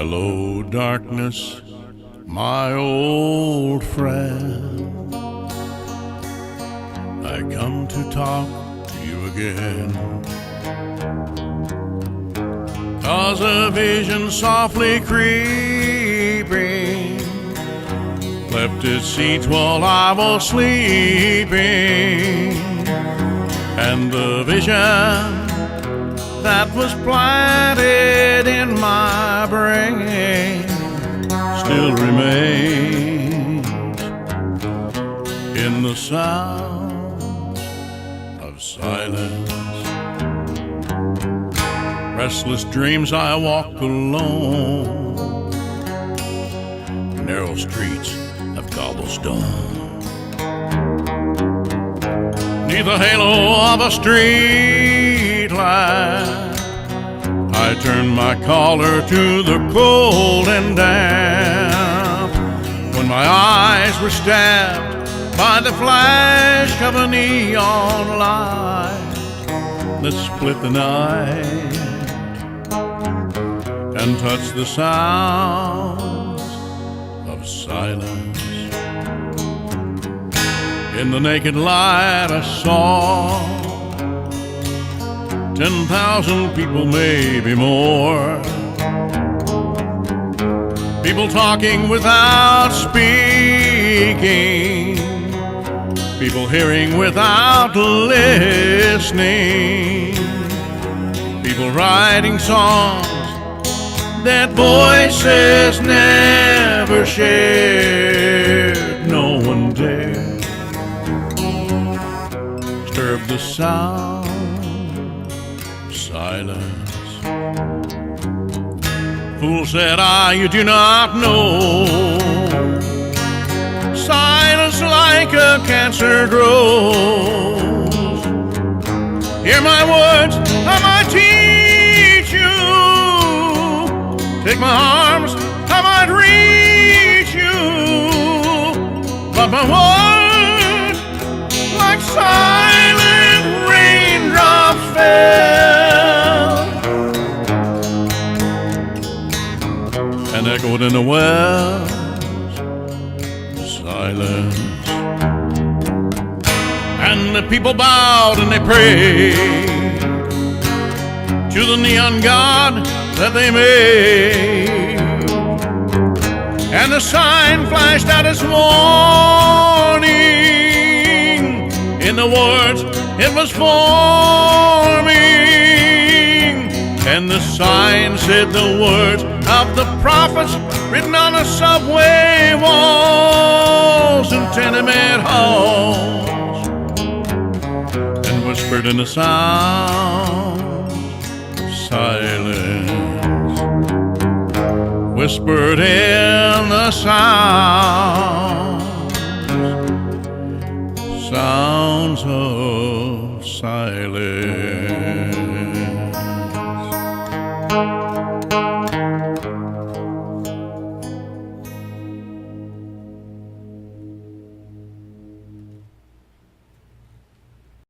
Hello, darkness, my old friend. I come to talk to you again. 'Cause a vision softly creeping left its seat while I was sleeping, and the vision that was planted in my brain still remains in the sound of silence. Restless dreams, I walk alone, narrow streets of cobblestone. Neath the halo of a street light, I turned my collar to the cold and damp, when my eyes were stabbed by the flash of a neon light that split the night and touched the sounds of silence. In the naked light I saw 10,000 people, maybe more. People talking without speaking, people hearing without listening, people writing songs that voices never shared. No one dared disturb the sound of silence. Fool, said I, you do not know. Silence like a cancer grows. Hear my words, I might teach you. Take my arms, I might reach you. But my words, like silent raindrops, fell and echoed in the wells of silence. And the people bowed and they prayed to the neon god that they made, and the sign flashed out its warning in the words it was forming. And the sign said the words of the prophets written on the subway walls and tenement halls, and whispered in the sound of silence, whispered in the sounds of silence.